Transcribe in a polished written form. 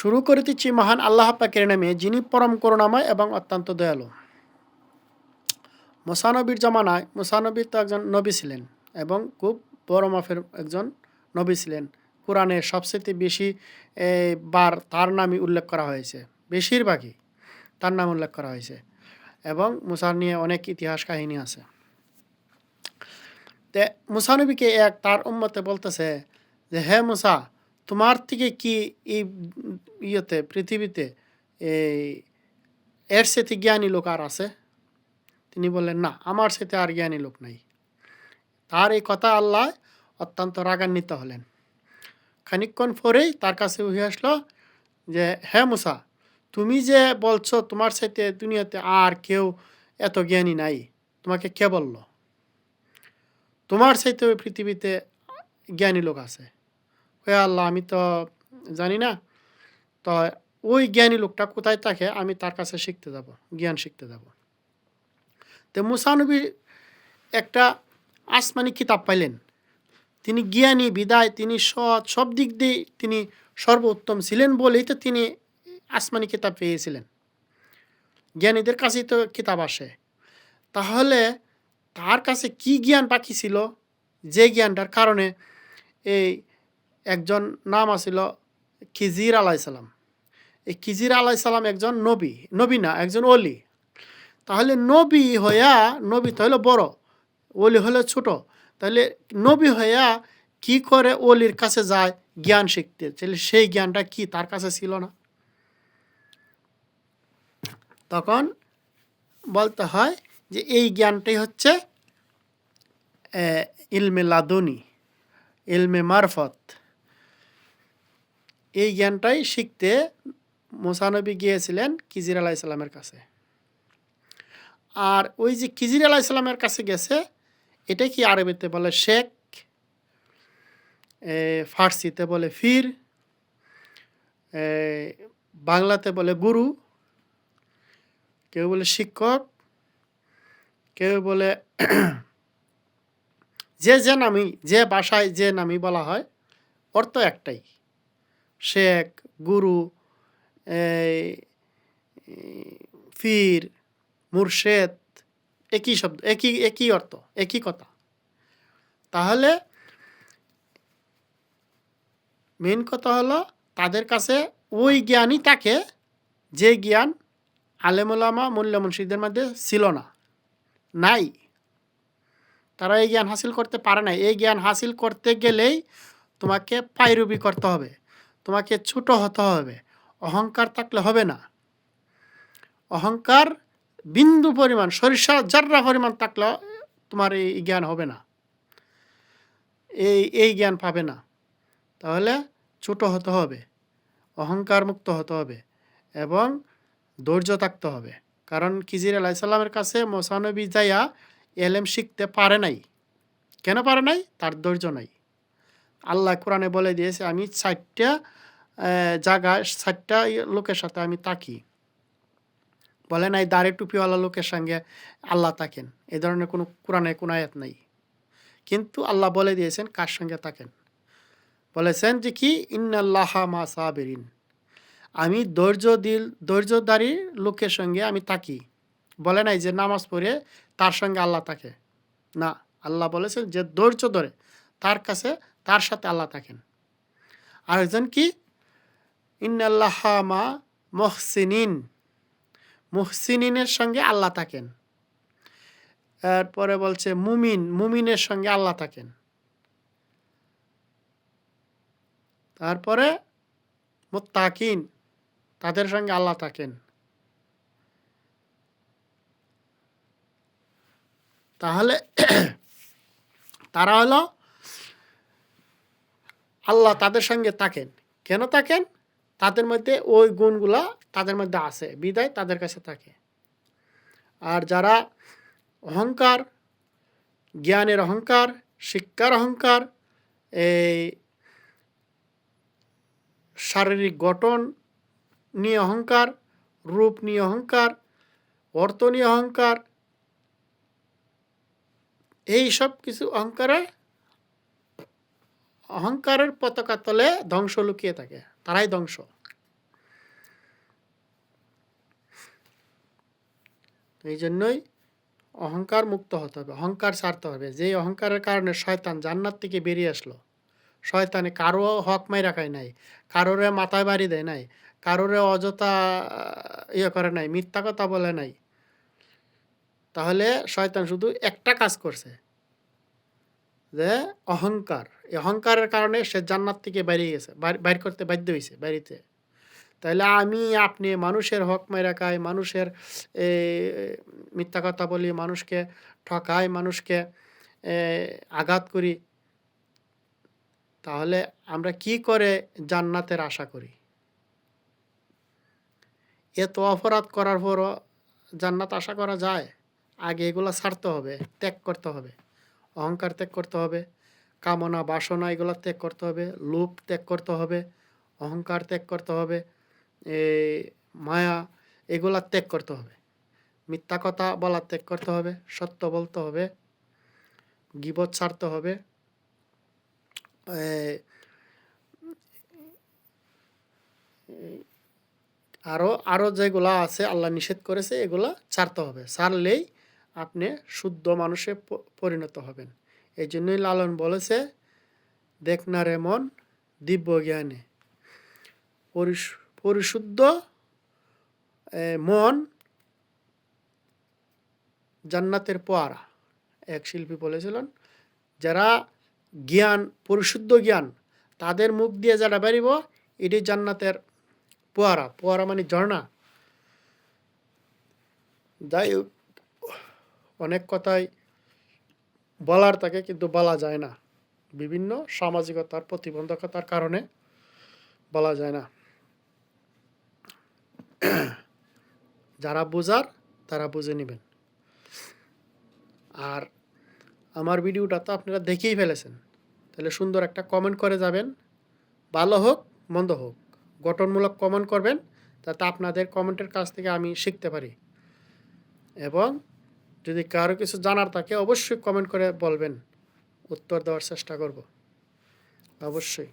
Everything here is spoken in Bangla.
শুরু করিতেছি মহান আল্লাহ পাকের নামে, যিনি পরম করুণাময় এবং অত্যন্ত দয়ালু। মুসানবীর জমানায়, মুসানবী তো একজন নবী ছিলেন এবং খুব বড় মাপের একজন নবী ছিলেন। কোরআনে সবচেয়ে বেশি বার তার নামই উল্লেখ করা হয়েছে, বেশিরভাগই তার নাম উল্লেখ করা হয়েছে এবং মুসার নিয়ে অনেক ইতিহাস কাহিনী আছে। তে মুসানবীকে এক তার উম্মতে বলতেছে যে, হে মুসা, তোমার থেকে কি এই পৃথিবীতে এই এর সাথে জ্ঞানী লোক আর আছে? তিনি বললেন, না, আমার সাথে আর জ্ঞানী লোক নাই। তার এই কথা আল্লাহ অত্যন্ত রাগান্বিত হলেন। খানিকক্ষণ পরেই তার কাছে উঠে আসলো যে, হে মুসা, তুমি যে বলছো তোমার সাথে দুনিয়াতে আর কেউ এত জ্ঞানী নাই, তোমাকে কে বলল? তোমার সাথে ওই পৃথিবীতে জ্ঞানী লোক আছে। হে আল্লাহ, আমি তো জানি না। তো ওই জ্ঞানী লোকটা কোথায় থাকে, আমি তার কাছে শিখতে যাব, জ্ঞান শিখতে যাব। তো মুসা নবী একটা আসমানি কিতাব পাইলেন। তিনি জ্ঞানী বিদায়, তিনি সব দিক দিয়ে তিনি সর্বোত্তম ছিলেন বলেই তো তিনি আসমানি কিতাব পেয়েছিলেন। জ্ঞানীদের কাছেই তো কিতাব আসে। তাহলে তার কাছে কি জ্ঞান বাকি ছিল, যে জ্ঞানটার কারণে এই একজন নাম আছিল খিজির আলাইসাল্লাম। এই খিজির আলাইসাল্লাম একজন নবী না, একজন অলি। তাহলে নবী হইয়া, নবী তো হলো বড়, অলি হলো ছোট। তাহলে নবী হইয়া কি করে অলির কাছে যায় জ্ঞান শিখতে? তাহলে সেই জ্ঞানটা কি তার কাছে ছিল না? তখন বলতে হয় যে এই জ্ঞানটাই হচ্ছে ইলমে লাদুনি, ইলমে মারফত। এই জ্ঞানটাই শিখতে মুসা নবী গিয়েছিলেন খিজির আলাইসাল্লামের কাছে। আর ওই যে খিজির আলাইসাল্লামের কাছে গেছে, এটা কি আরবিতে বলে শেখ, ফার্সিতে বলে ফির, বাংলাতে বলে গুরু, কেউ বলে শিক্ষক, কেউ বলে যে নামই, যে ভাষায় যে নামই বলা হয়, অর্থ একটাই। শেখ, গুরু, ফির, মুর্শেদ, একই শব্দ, একই অর্থ, একই কথা। তাহলে মেন কথা হলো তাদের কাছে ওই জ্ঞানই থাকে যে জ্ঞান আলেমুলামা মোল্লা মুন্সিদের মধ্যে ছিল না, নাই। তারা এই জ্ঞান হাসিল করতে পারে না। এই জ্ঞান হাসিল করতে গেলেই তোমাকে পায়রবি করতে হবে, তোমাকে ছোট হতে হবে। অহংকার থাকলে হবে না। অহংকার বিন্দু পরিমাণ, সরিষা জাররা পরিমাণ থাকলে তোমার এই জ্ঞান হবে না, এই জ্ঞান পাবে না। তাহলে ছোট হতে হবে, অহংকার মুক্ত হতে হবে এবং ধৈর্য থাকতে হবে। কারণ খিজির আলাইসাল্লামের কাছে মুসা নবী যাইয়া এলেম শিখতে পারে নাই। কেন পারে নাই? তার ধৈর্য নাই। আল্লাহ কোরআনে বলে দিয়েছে, আমি 60টা জায়গায় 60টা লোকের সাথে আমি তাকি। বলে নাই দাড়ি টুপিওয়ালা লোকের সঙ্গে আল্লাহ থাকেন, এই ধরনের কোনো কোরআনে কোনো আয়াত নাই। কিন্তু আল্লাহ বলে দিয়েছেন কার সঙ্গে থাকেন। বলেছেন যে কি, ইন্নাল্লাহা মা সাবিরিন, আমি ধৈর্যধারী লোকের সঙ্গে আমি থাকি। বলে নাই যে নামাজ পড়ে তার সঙ্গে আল্লাহ থাকে, না। আল্লাহ বলেছেন যে ধৈর্য ধরে তার কাছে, তার সাথে আল্লাহ থাকেন। আরেকজন কি, ইন্নাল্লাহা মা মুহসিনিন, মুহসিনিনের সঙ্গে আল্লাহ থাকেন। এরপরে বলছে মুমিনের সঙ্গে আল্লাহ থাকেন। তারপরে মুত্তাকিন, তাদের সঙ্গে আল্লাহ থাকেন। তাহলে তারা হলো আল্লাহ তাদের সঙ্গে থাকেন। কেন থাকেন? তাদের মধ্যে ওই গুণগুলা তাদের মধ্যে আছে বিদায় তাদের কাছে থাকে। আর যারা অহংকার, জ্ঞানের অহংকার, শিক্ষার অহংকার, এই শারীরিক গঠন নিয়ে অহংকার, রূপ নিয়ে অহংকার, অর্থ নিয়ে অহংকার, এই সব কিছু অহংকারের পতাকা তলে ধ্বংস লুকিয়ে থাকে। তারাই ধ্বংস। এই জন্যই অহংকার মুক্ত হতে হবে, অহংকার ছাড়তে হবে। যেই অহংকারের কারণে শয়তান জান্নাত থেকে বেরিয়ে আসলো। শয়তানে কারো হক মাইরা খায় নাই, কারোরে মাথায় বাড়ি দেয় নাই, কারোরে অযথা করে নাই, মিথ্যা কথা বলে নাই। তাহলে শয়তান শুধু একটা কাজ করছে, যে অহংকার। এই অহংকারের কারণে সে জান্নাত থেকে বেরিয়ে গেছে, বাইর করতে বাধ্য হইছে বাড়িতে। তাইলে আমি আপনি মানুষের হক মাইরা খাই, মানুষের এ মিথ্যা কথা বলি, মানুষকে ঠকাই, মানুষকে এ আঘাত করি। তাহলে আমরা কি করে জান্নাতের আশা করি? এত অপরাধ করার পরও জান্নাত আশা করা যায়? আগে এগুলা ছাড়তে হবে, ত্যাগ করতে হবে। অহংকার ত্যাগ করতে হবে, কামনা বাসনা এগুলা ত্যাগ করতে হবে, লোভ ত্যাগ করতে হবে, অহংকার ত্যাগ করতে হবে, এই মায়া এগুলা ত্যাগ করতে হবে। মিথ্যা কথা বলা ত্যাগ করতে হবে, সত্য বলতে হবে, গীবত ছাড়তে হবে, এ আরও যেগুলা আছে আল্লাহ নিষেধ করেছে এগুলা ছাড়তে হবে। ছাড়লেই আপনি শুদ্ধ মানুষে পরিণত হবেন। এই জন্যই লালন বলেছে, দেখ না রে মন দিব্য জ্ঞানে। পরিশুদ্ধ মন জান্নাতের পোয়ারা। এক শিল্পী বলেছিলেন, যারা জ্ঞান, পরিশুদ্ধ জ্ঞান, তাদের মুখ দিয়ে যারা বেরিব এটি জান্নাতের পোয়ারা। পোয়ারা মানে ঝর্ণা। যাই হোক, অনেক কথাই বলার থাকে কিন্তু বলা যায় না, বিভিন্ন সামাজিকতার প্রতিবন্ধকতার কারণে বলা যায় না। যারা বোঝার তারা বুঝে নেবেন। আর আমার ভিডিওটা তো আপনারা দেখেই ফেলেছেন, তাহলে সুন্দর একটা কমেন্ট করে যাবেন। ভালো হোক মন্দ হোক, গঠনমূলক কমেন্ট করবেন, যাতে আপনাদের কমেন্টের কাছ থেকে আমি শিখতে পারি। এবং যদি কারো কিছু জানার থাকে অবশ্যই কমেন্ট করে বলবেন, উত্তর দেওয়ার চেষ্টা করব অবশ্যই।